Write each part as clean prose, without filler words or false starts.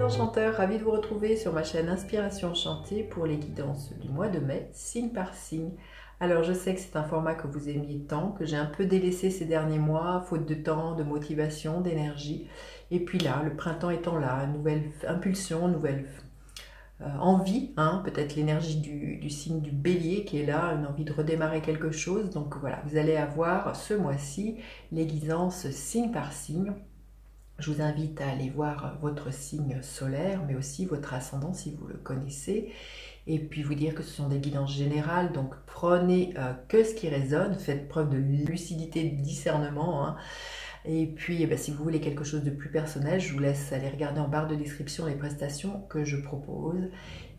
enchanteur, ravi de vous retrouver sur ma chaîne Inspiration Enchantée pour les guidances du mois de mai, signe par signe. Alors je sais que c'est un format que vous aimiez tant, que j'ai un peu délaissé ces derniers mois, faute de temps, de motivation, d'énergie. Et puis là, le printemps étant là, nouvelle impulsion, nouvelle envie, hein, peut-être l'énergie du signe du bélier qui est là, une envie de redémarrer quelque chose. Donc voilà, vous allez avoir ce mois-ci les guidances signe par signe. Je vous invite à aller voir votre signe solaire, mais aussi votre ascendant si vous le connaissez. Et puis vous dire que ce sont des guidances générales, donc prenez que ce qui résonne, faites preuve de lucidité, de discernement. Hein. Et puis si vous voulez quelque chose de plus personnel, je vous laisse aller regarder en barre de description les prestations que je propose.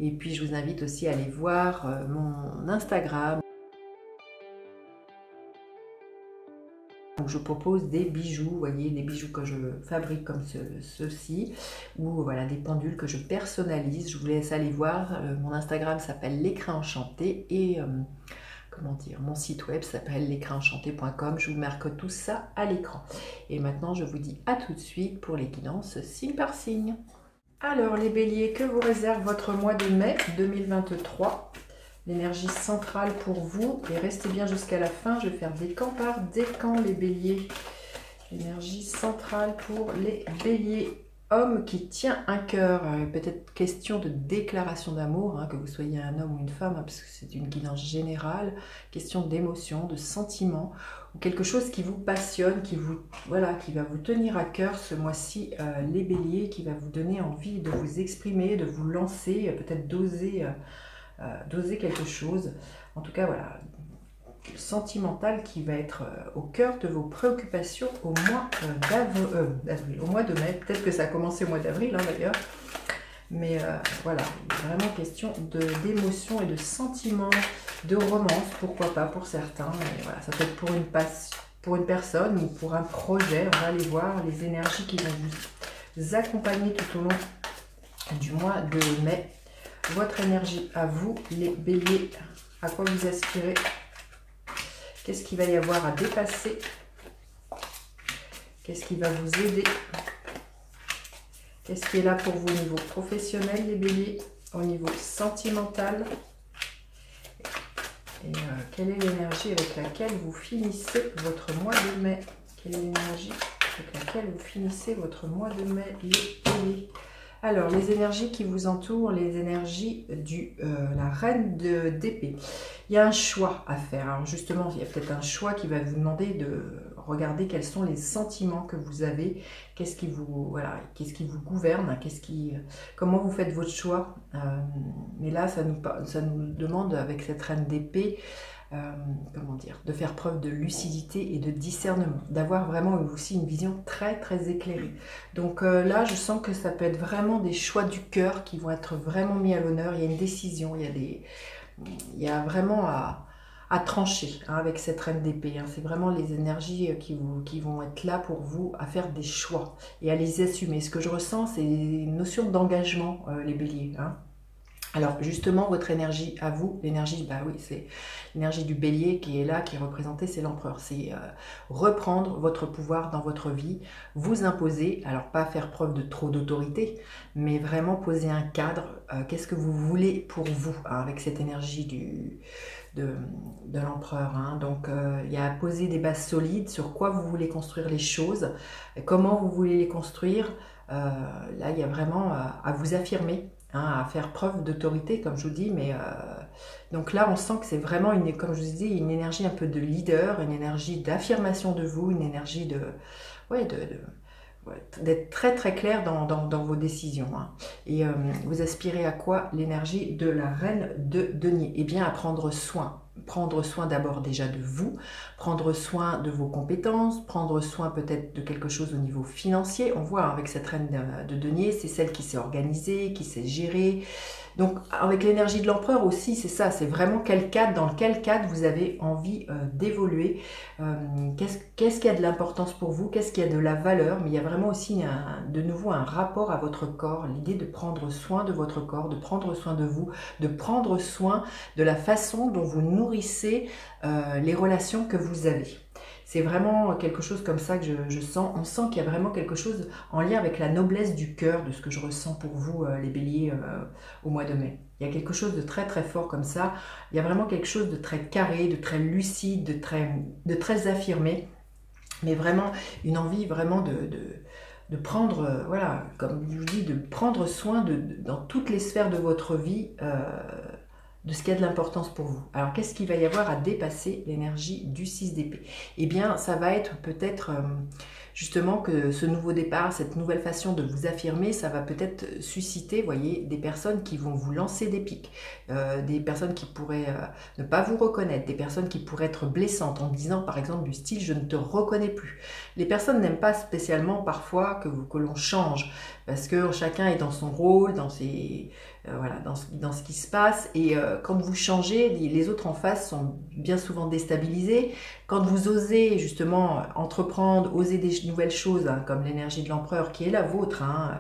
Et puis je vous invite aussi à aller voir mon Instagram. Donc je propose des bijoux, vous voyez, des bijoux que je fabrique comme ceux-ci, ou voilà, des pendules que je personnalise. Je vous laisse aller voir. Mon Instagram s'appelle l'écrin enchanté et comment dire, mon site web s'appelle l'écrinenchanté.com. Je vous marque tout ça à l'écran. Et maintenant, je vous dis à tout de suite pour les guidances signe par signe. Alors les béliers, que vous réserve votre mois de mai 2023 ? L'énergie centrale pour vous, et restez bien jusqu'à la fin, je vais faire décan par décan les béliers. L'énergie centrale pour les béliers. Homme qui tient un cœur, peut-être question de déclaration d'amour, hein, que vous soyez un homme ou une femme, hein, parce que c'est une guidance générale, question d'émotion, de sentiment, ou quelque chose qui vous passionne, qui va vous tenir à cœur ce mois-ci, les béliers, qui va vous donner envie de vous exprimer, de vous lancer, peut-être d'oser quelque chose. En tout cas, voilà, sentimental qui va être au cœur de vos préoccupations au mois d'avril, au mois de mai. Peut-être que ça a commencé au mois d'avril, hein, d'ailleurs. Mais voilà, vraiment question d'émotion et de sentiments, de romance, pourquoi pas pour certains. Et voilà, ça peut être pour une personne ou pour un projet. On va aller voir les énergies qui vont vous accompagner tout au long du mois de mai. Votre énergie à vous, les béliers, à quoi vous aspirez? Qu'est-ce qu'il va y avoir à dépasser? Qu'est-ce qui va vous aider? Qu'est-ce qui est là pour vous au niveau professionnel, les béliers? Au niveau sentimental? Et quelle est l'énergie avec laquelle vous finissez votre mois de mai? Quelle est l'énergie avec laquelle vous finissez votre mois de mai, les béliers? Alors, les énergies qui vous entourent, les énergies la reine d'épée. Il y a un choix à faire. Alors justement, il y a peut-être un choix qui va vous demander de regarder quels sont les sentiments que vous avez, qu'est-ce qui vous gouverne, comment vous faites votre choix. Mais là, ça nous demande, avec cette reine d'épée, comment dire, de faire preuve de lucidité et de discernement, d'avoir vraiment aussi une vision très très éclairée. Donc là, je sens que ça peut être vraiment des choix du cœur qui vont être vraiment mis à l'honneur. Il y a une décision, il y a vraiment à trancher, hein, avec cette reine d'épée. Hein. C'est vraiment les énergies qui vont être là pour vous à faire des choix et à les assumer. Ce que je ressens, c'est une notion d'engagement, les béliers, hein. Alors justement, votre énergie à vous, l'énergie, bah oui, c'est l'énergie du bélier qui est là, qui est représentée, c'est l'empereur. C'est reprendre votre pouvoir dans votre vie, vous imposer, alors pas faire preuve de trop d'autorité, mais vraiment poser un cadre. Qu'est-ce que vous voulez pour vous, hein, avec cette énergie de l'empereur, hein. Donc il y a à poser des bases solides sur quoi vous voulez construire les choses, comment vous voulez les construire. Là, il y a vraiment à vous affirmer, hein, à faire preuve d'autorité, comme je vous dis, mais donc là, on sent que c'est vraiment, comme je vous dis, une énergie un peu de leader, une énergie d'affirmation de vous, une énergie d'être très très clair dans vos décisions, hein. Et vous aspirez à quoi? L'énergie de la reine de denier. Eh bien, à prendre soin d'abord déjà de vous, prendre soin de vos compétences, prendre soin peut-être de quelque chose au niveau financier. On voit, hein, avec cette reine de denier, c'est celle qui s'est organisée, qui sait gérer. Donc avec l'énergie de l'empereur aussi, c'est ça, c'est vraiment dans quel cadre vous avez envie d'évoluer. Qu'est-ce qui a de l'importance pour vous, qu'est-ce qui a de la valeur, mais il y a vraiment aussi de nouveau un rapport à votre corps, l'idée de prendre soin de votre corps, de prendre soin de vous, de prendre soin de la façon dont vous nourrissez les relations que vous avez. C'est vraiment quelque chose comme ça que je sens. On sent qu'il y a vraiment quelque chose en lien avec la noblesse du cœur, de ce que je ressens pour vous, les béliers, au mois de mai. Il y a quelque chose de très très fort comme ça. Il y a vraiment quelque chose de très carré, de très lucide, de très affirmé. Mais vraiment une envie vraiment de prendre, voilà, comme je vous dis, de prendre soin dans toutes les sphères de votre vie, de ce qui a de l'importance pour vous. Alors, qu'est-ce qu'il va y avoir à dépasser l'énergie du 6 d'épée? Eh bien, ça va être peut-être justement que ce nouveau départ, cette nouvelle façon de vous affirmer, ça va peut-être susciter, voyez, des personnes qui vont vous lancer des pics, des personnes qui pourraient ne pas vous reconnaître, des personnes qui pourraient être blessantes en disant par exemple du style « je ne te reconnais plus ». Les personnes n'aiment pas spécialement parfois que l'on change, parce que chacun est dans son rôle, dans ses... voilà, dans ce qui se passe, et quand vous changez, les autres en face sont bien souvent déstabilisés. Quand vous osez justement entreprendre, oser des nouvelles choses, hein, comme l'énergie de l'empereur qui est la vôtre, hein,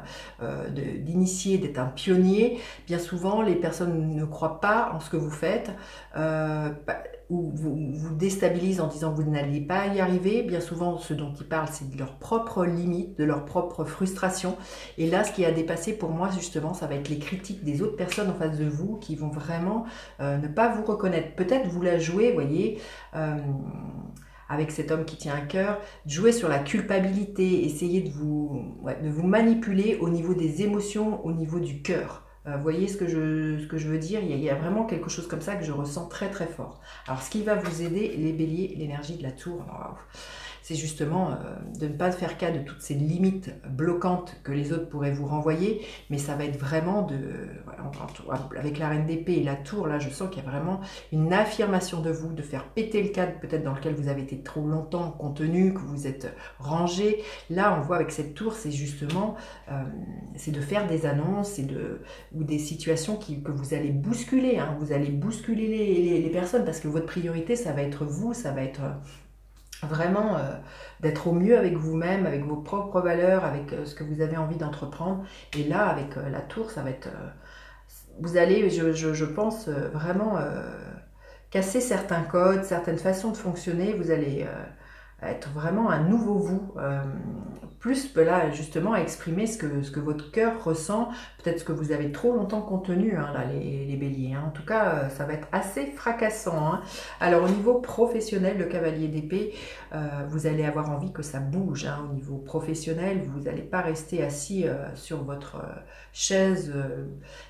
d'initier, d'être un pionnier, bien souvent les personnes ne croient pas en ce que vous faites, ou vous déstabilisent en disant que vous n'alliez pas y arriver. Bien souvent, ce dont ils parlent, c'est de leurs propres limites, de leurs propres frustrations. Et là, ce qui a dépassé pour moi, justement, ça va être les critiques des autres personnes en face de vous qui vont vraiment ne pas vous reconnaître. Peut-être vous la jouez, voyez, avec cet homme qui tient à cœur, jouer sur la culpabilité, essayer de vous manipuler au niveau des émotions, au niveau du cœur. Vous voyez ce que je veux dire? Il y a vraiment quelque chose comme ça que je ressens très très fort. Alors, ce qui va vous aider, les béliers, l'énergie de la tour, c'est justement de ne pas faire cas de toutes ces limites bloquantes que les autres pourraient vous renvoyer, mais ça va être vraiment avec la reine d'épée et la tour, là je sens qu'il y a vraiment une affirmation de vous, de faire péter le cadre peut-être dans lequel vous avez été trop longtemps contenu, que vous êtes rangé. Là on voit avec cette tour, c'est justement c'est de faire des annonces ou des situations que vous allez bousculer, hein. Vous allez bousculer les personnes parce que votre priorité ça va être vous, ça va être... vraiment d'être au mieux avec vous-même, avec vos propres valeurs, avec ce que vous avez envie d'entreprendre. Et là, avec la tour, ça va être... vous allez, je pense, vraiment casser certains codes, certaines façons de fonctionner. Vous allez être vraiment un nouveau vous, plus là justement à exprimer ce que votre cœur ressent, peut-être ce que vous avez trop longtemps contenu, hein, là, les béliers, hein. En tout cas ça va être assez fracassant, hein. Alors au niveau professionnel, le cavalier d'épée, vous allez avoir envie que ça bouge, hein. Au niveau professionnel, vous n'allez pas rester assis sur votre chaise,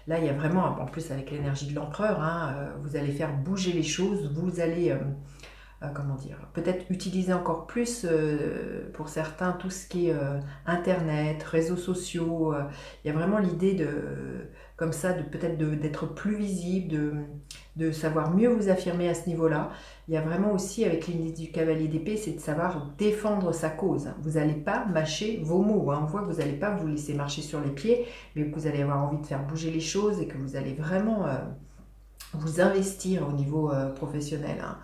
là il y a vraiment, en plus avec l'énergie de l'empereur, hein, vous allez faire bouger les choses, vous allez... comment dire, peut-être utiliser encore plus pour certains tout ce qui est internet, réseaux sociaux. Il y a vraiment l'idée comme ça, peut-être d'être plus visible, de savoir mieux vous affirmer à ce niveau-là. Il y a vraiment aussi avec l'idée du cavalier d'épée, c'est de savoir défendre sa cause. Vous n'allez pas mâcher vos mots, hein. On voit que vous n'allez pas vous laisser marcher sur les pieds, mais que vous allez avoir envie de faire bouger les choses et que vous allez vraiment... vous investir au niveau professionnel, hein.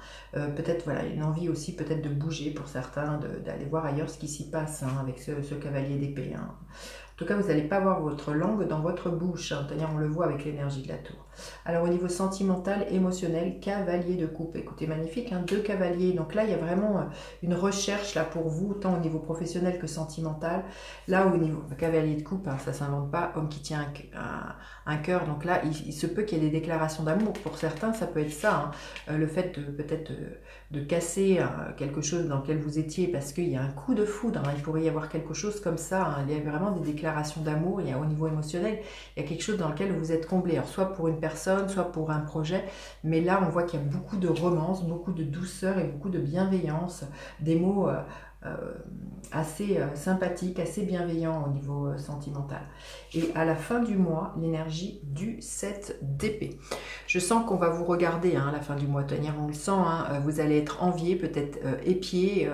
Peut-être voilà, une envie aussi peut-être de bouger pour certains, d'aller voir ailleurs ce qui s'y passe, hein, avec ce cavalier d'épée, hein. En tout cas, vous n'allez pas avoir votre langue dans votre bouche, hein. D'ailleurs, on le voit avec l'énergie de la tour. Alors, au niveau sentimental, émotionnel, cavalier de coupe. Écoutez, magnifique, hein, 2 cavaliers. Donc là, il y a vraiment une recherche là pour vous, tant au niveau professionnel que sentimental. Là, au niveau cavalier de coupe, hein, ça ne s'invente pas, homme qui tient un cœur. Donc là, il se peut qu'il y ait des déclarations d'amour. Pour certains, ça peut être ça, hein. Le fait peut-être de casser quelque chose dans lequel vous étiez parce qu'il y a un coup de foudre, hein. Il pourrait y avoir quelque chose comme ça, hein. Il y a vraiment des déclarations d'amour, il y a au niveau émotionnel, il y a quelque chose dans lequel vous êtes comblé, alors soit pour une personne, soit pour un projet, mais là on voit qu'il y a beaucoup de romance, beaucoup de douceur et beaucoup de bienveillance, des mots assez sympathiques, assez bienveillants au niveau sentimental. Et à la fin du mois, l'énergie du 7 d'épée. Je sens qu'on va vous regarder, hein, à la fin du mois, tenir, on le sent, hein, vous allez être envié, peut-être épié,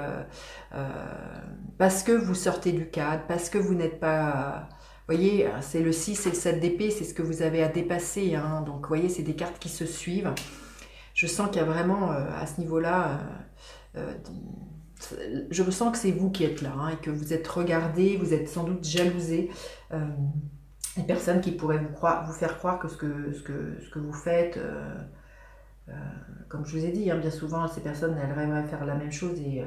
parce que vous sortez du cadre, parce que vous n'êtes pas... Vous voyez, c'est le 6 et le 7 d'épée, c'est ce que vous avez à dépasser, hein. Donc vous voyez, c'est des cartes qui se suivent. Je sens qu'il y a vraiment, à ce niveau-là, je ressens que c'est vous qui êtes là, hein, et que vous êtes regardé, vous êtes sans doute jalousé. Les personnes qui pourraient vous faire croire que ce que vous faites, comme je vous ai dit, hein, bien souvent, ces personnes, elles rêveraient faire la même chose et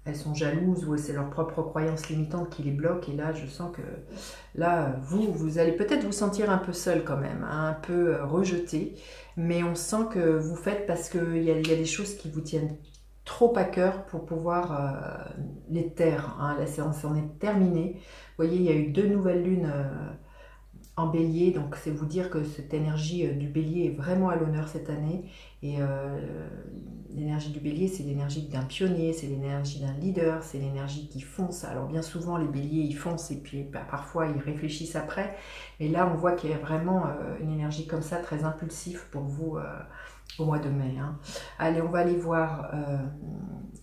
elles sont jalouses ou c'est leur propre croyance limitante qui les bloque. Et là, je sens que là, vous allez peut-être vous sentir un peu seul quand même, hein, un peu rejeté. Mais on sent que vous faites parce qu'il y a des choses qui vous tiennent trop à cœur pour pouvoir les taire. Hein. La séance en est terminée. Vous voyez, il y a eu 2 nouvelles lunes en bélier, donc c'est vous dire que cette énergie du bélier est vraiment à l'honneur cette année. Et l'énergie du bélier, c'est l'énergie d'un pionnier, c'est l'énergie d'un leader, c'est l'énergie qui fonce. Alors bien souvent les béliers ils foncent et puis parfois ils réfléchissent après, mais là on voit qu'il y a vraiment une énergie comme ça très impulsive pour vous au mois de mai. Hein. Allez, on va aller voir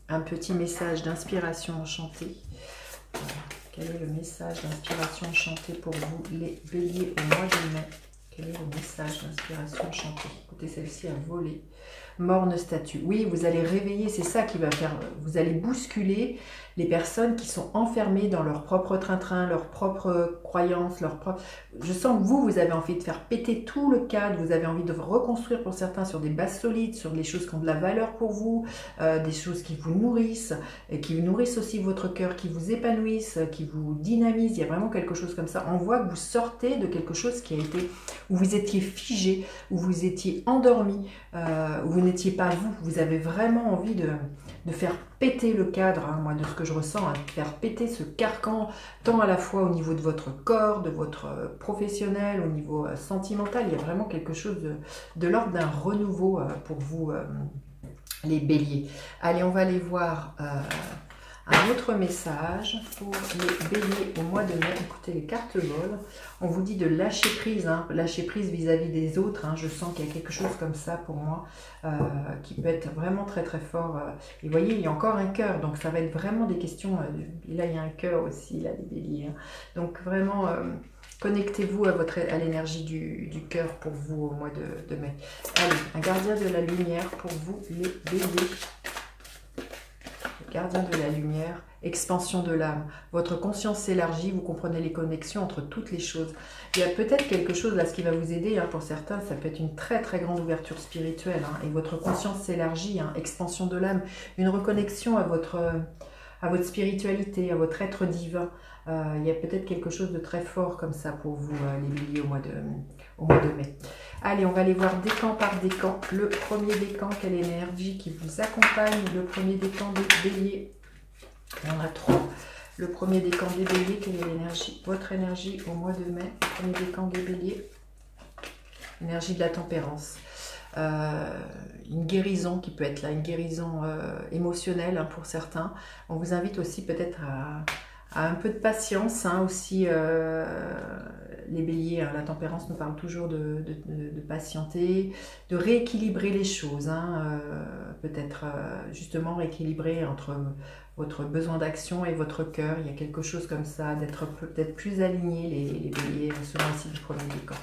un petit message d'inspiration enchantée. Quel est le message d'inspiration enchantée pour vous, les béliers, au mois de mai? Quel est le message d'inspiration enchantée? Écoutez, celle-ci a volé. Morne statue. Oui, vous allez réveiller, c'est ça qui va faire... Vous allez bousculer les personnes qui sont enfermées dans leur propre train-train, leurs propres croyances, leur propre... Je sens que vous avez envie de faire péter tout le cadre, vous avez envie de reconstruire pour certains sur des bases solides, sur des choses qui ont de la valeur pour vous, des choses qui vous nourrissent, et qui nourrissent aussi votre cœur, qui vous épanouissent, qui vous dynamisent. Il y a vraiment quelque chose comme ça. On voit que vous sortez de quelque chose qui a été... où vous étiez figé, où vous étiez endormi, où vous n'étiez pas vous. Vous avez vraiment envie de faire péter le cadre, hein, moi de ce que je ressens, hein, de faire péter ce carcan, tant à la fois au niveau de votre corps, de votre professionnel, au niveau sentimental. Il y a vraiment quelque chose de l'ordre d'un renouveau pour vous, les béliers. Allez, on va aller voir un autre message pour les béliers au mois de mai. Écoutez, les cartes volent. On vous dit de lâcher prise, hein, lâcher prise vis-à-vis des autres. Hein. Je sens qu'il y a quelque chose comme ça pour moi qui peut être vraiment très très fort. Et vous voyez, il y a encore un cœur, donc ça va être vraiment des questions. Et là, il y a un cœur aussi, là, les béliers. Hein. Donc vraiment, connectez-vous à l'énergie du cœur pour vous au mois de mai. Allez, un gardien de la lumière pour vous, les béliers. Gardien de la lumière, expansion de l'âme. Votre conscience s'élargit, vous comprenez les connexions entre toutes les choses. Il y a peut-être quelque chose là, ce qui va vous aider, hein, pour certains, ça peut être une très très grande ouverture spirituelle, hein, et votre conscience s'élargit, hein, expansion de l'âme, une reconnexion à votre spiritualité, à votre être divin. Il y a peut-être quelque chose de très fort comme ça pour vous, les béliers, au mois de mai. Allez, on va aller voir décan par décan. Le premier décan, quelle énergie qui vous accompagne? Le premier décan des béliers. Il y en a 3. Le premier décan des béliers, quelle est l'énergie? Votre énergie au mois de mai. Le premier décan des béliers. Énergie de la tempérance. Une guérison qui peut être là, une guérison émotionnelle, hein, pour certains. On vous invite aussi peut-être à un peu de patience, hein, aussi. Les béliers, hein, la tempérance nous parle toujours de patienter, de rééquilibrer les choses, hein, peut-être justement rééquilibrer entre votre besoin d'action et votre cœur. Il y a quelque chose comme ça, d'être peut-être plus aligné, les béliers, ce mois-ci du premier décan.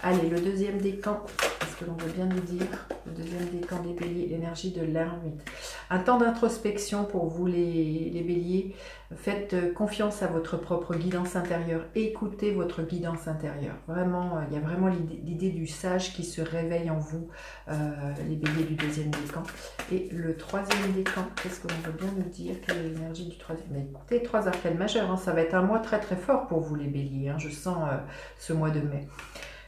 Allez, le deuxième décan, est-ce que l'on veut bien nous dire? Le deuxième décan des béliers, l'énergie de l'ermite. Un temps d'introspection pour vous, les béliers. Faites confiance à votre propre guidance intérieure. Écoutez votre guidance intérieure. Vraiment, il y a vraiment l'idée du sage qui se réveille en vous, les béliers du deuxième décan. Et le troisième décan, qu'est-ce que l'on veut bien nous dire? Quelle est l'énergie du troisième? Mais écoutez, 3 arcanes majeures, hein, ça va être un mois très très fort pour vous, les béliers. Hein, je sens ce mois de mai.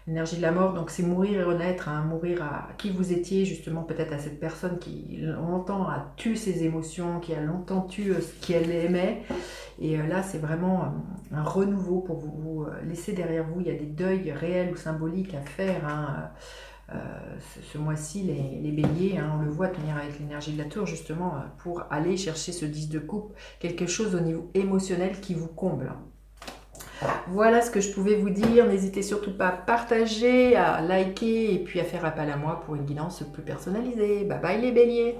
L'énergie de la mort, donc c'est mourir et renaître, hein, mourir à qui vous étiez, justement peut-être à cette personne qui longtemps a tué ses émotions, qui a longtemps tué ce qu'elle aimait. Et là, c'est vraiment un renouveau pour vous laisser derrière vous. Il y a des deuils réels ou symboliques à faire, hein. Ce mois-ci, les béliers, hein, on le voit tenir avec l'énergie de la tour, justement, pour aller chercher ce 10 de coupe, quelque chose au niveau émotionnel qui vous comble. Voilà ce que je pouvais vous dire. N'hésitez surtout pas à partager, à liker et puis à faire appel à moi pour une guidance plus personnalisée. Bye bye les béliers!